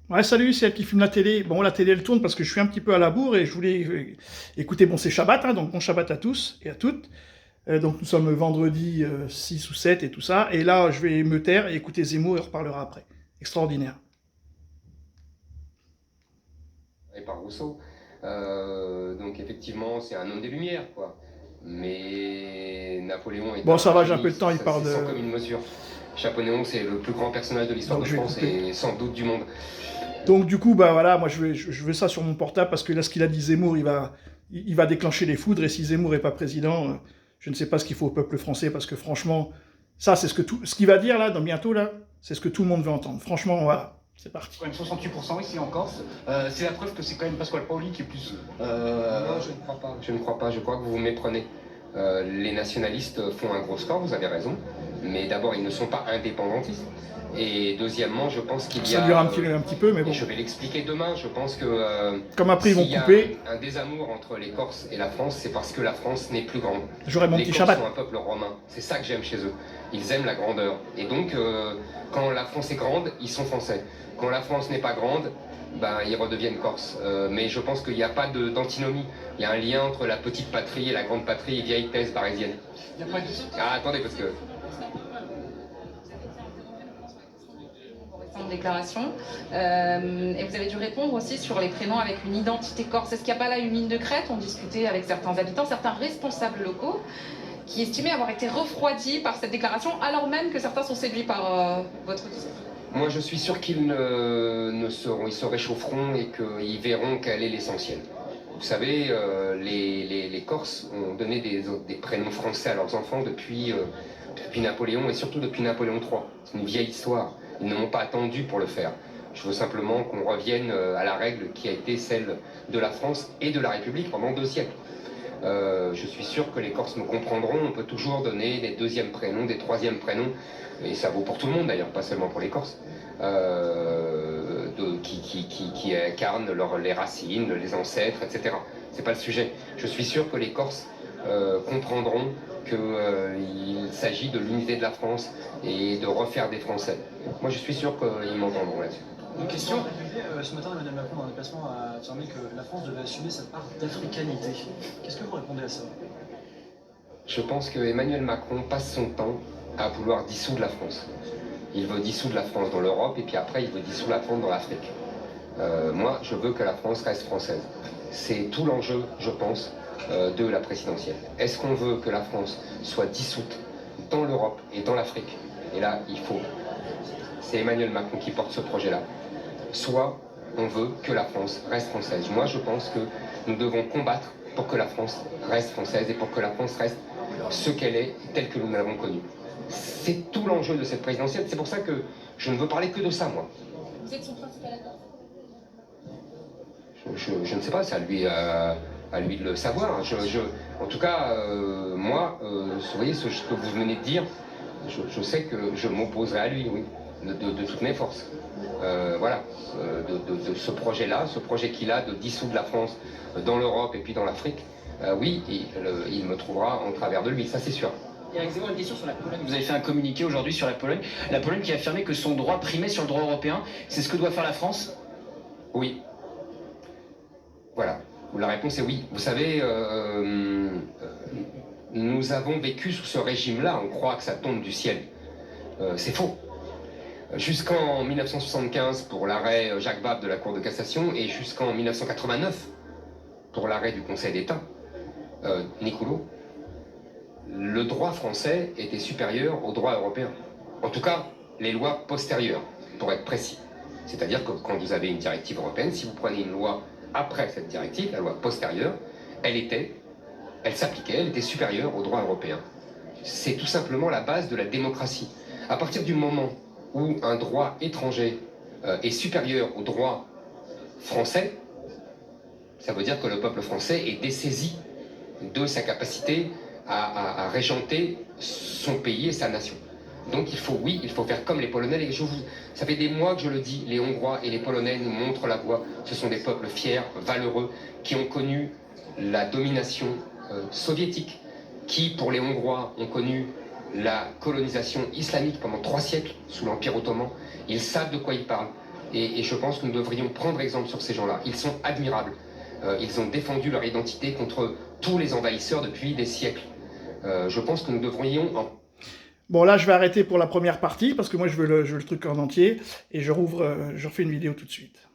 Ouais, salut, c'est elle qui filme la télé. Bon, la télé, elle tourne parce que je suis un petit peu à la bourre et je voulais écouter, bon, c'est Shabbat, hein, donc bon Shabbat à tous et à toutes. Donc nous sommes vendredi 6 ou 7 et tout ça. Et là, je vais me taire et écouter Zemmour et on reparlera après. Extraordinaire. Et par Rousseau. Donc effectivement, c'est un homme des Lumières, quoi. Mais Napoléon est Bon, ça un va, j'ai un peu génie, de temps, il parle c'est sans de... commune mesure. Napoléon, c'est le plus grand personnage de l'histoire Donc de je vais France couper. et sans doute du monde. Donc du coup, bah voilà, moi je veux ça sur mon portable parce que là, ce qu'il a dit Zemmour, il va déclencher les foudres et si Zemmour est pas président, je ne sais pas ce qu'il faut au peuple français parce que franchement, ça c'est ce qu'il va dire là, dans bientôt là, c'est ce que tout le monde veut entendre. Franchement, voilà, c'est parti. Quand même 68% ici en Corse. C'est la preuve que c'est quand même Pasquale Paoli qui est plus. Non, je ne crois pas. Je ne crois pas. Je crois que vous vous méprenez. Les nationalistes font un gros score, vous avez raison. Mais d'abord, ils ne sont pas indépendantistes. Et deuxièmement, je pense qu'il y Ça a... dure un petit peu, mais bon. Et je vais l'expliquer demain. Je pense que Comme après, ils vont s'il y a couper. un désamour entre les Corses et la France, c'est parce que la France n'est plus grande. J'aurai mon Les petit Corses Shabbat. sont un peuple romain. C'est ça que j'aime chez eux. Ils aiment la grandeur. Et donc, quand la France est grande, ils sont français. Quand la France n'est pas grande, ben, ils redeviennent corses. Mais je pense qu'il n'y a pas d'antinomie. Il y a un lien entre la petite patrie et la grande patrie, vieille thèse parisienne. Il n'y a pas de. Ah, attendez, parce que... Déclaration. Et vous avez dû répondre aussi sur les prénoms avec une identité corse. Est-ce qu'il n'y a pas là une ligne de crête? On discutait avec certains habitants, certains responsables locaux qui estimaient avoir été refroidis par cette déclaration, alors même que certains sont séduits par votre discours. Moi, je suis sûr qu'ils ils se réchaufferont et qu'ils verront quel est l'essentiel. Vous savez, les Corses ont donné des prénoms français à leurs enfants depuis Napoléon et surtout depuis Napoléon III. C'est une vieille histoire. Ils ne m'ont pas attendu pour le faire. Je veux simplement qu'on revienne à la règle qui a été celle de la France et de la République pendant 2 siècles. Je suis sûr que les Corses me comprendront. On peut toujours donner des deuxièmes prénoms, des troisièmes prénoms, et ça vaut pour tout le monde d'ailleurs, pas seulement pour les Corses, qui incarnent les racines, les ancêtres, etc. C'est pas le sujet. Je suis sûr que les Corses comprendront qu'il s'agit de l'unité de la France et de refaire des Français. Moi, je suis sûr qu'ils m'entendront là-dessus. Une question. Ce matin, Emmanuel Macron, dans un déplacement, a affirmé que la France devait assumer sa part d'africanité. Qu'est-ce que vous répondez à ça? Je pense que Emmanuel Macron passe son temps à vouloir dissoudre la France. Il veut dissoudre la France dans l'Europe et puis après il veut dissoudre la France dans l'Afrique. Moi, je veux que la France reste française. C'est tout l'enjeu, je pense, de la présidentielle. Est-ce qu'on veut que la France soit dissoute dans l'Europe et dans l'Afrique? Et là, c'est Emmanuel Macron qui porte ce projet-là. Soit on veut que la France reste française. Moi, je pense que nous devons combattre pour que la France reste française et pour que la France reste ce qu'elle est, telle que nous l'avons connue. C'est tout l'enjeu de cette présidentielle. C'est pour ça que je ne veux parler que de ça, moi. Vous êtes son principal acteur? Je ne sais pas, c'est à lui de le savoir. En tout cas, moi, vous voyez ce que vous venez de dire, je sais que je m'opposerai à lui, oui, de toutes mes forces. Voilà, de ce projet-là, ce projet qu'il a de dissoudre la France dans l'Europe et puis dans l'Afrique, oui, il me trouvera en travers de lui, ça c'est sûr. Eric Zemmour, une question sur la Pologne. Vous avez fait un communiqué aujourd'hui sur la Pologne. La Pologne qui a affirmé que son droit primait sur le droit européen. C'est ce que doit faire la France? Oui. Voilà. La réponse est oui. Vous savez, nous avons vécu sous ce régime-là. On croit que ça tombe du ciel. C'est faux. Jusqu'en 1975 pour l'arrêt Jacques Vabre de la Cour de cassation et jusqu'en 1989 pour l'arrêt du Conseil d'État, Nicoulot, le droit français était supérieur au droit européen. En tout cas, les lois postérieures, pour être précis. C'est-à-dire que quand vous avez une directive européenne, si vous prenez une loi après cette directive, la loi postérieure, elle s'appliquait, elle était supérieure au droit européen. C'est tout simplement la base de la démocratie. À partir du moment où un droit étranger est supérieur au droit français, ça veut dire que le peuple français est dessaisi de sa capacité à régenter son pays et sa nation. Donc oui, il faut faire comme les Polonais. Ça fait des mois que je le dis, les Hongrois et les Polonais nous montrent la voie. Ce sont des peuples fiers, valeureux, qui ont connu la domination soviétique, qui, pour les Hongrois, ont connu la colonisation islamique pendant 3 siècles sous l'Empire ottoman. Ils savent de quoi ils parlent. Et je pense que nous devrions prendre exemple sur ces gens-là. Ils sont admirables. Ils ont défendu leur identité contre tous les envahisseurs depuis des siècles. Je pense que nous devrions... Bon, là, je vais arrêter pour la première partie, parce que moi, je veux le truc en entier, et je refais une vidéo tout de suite.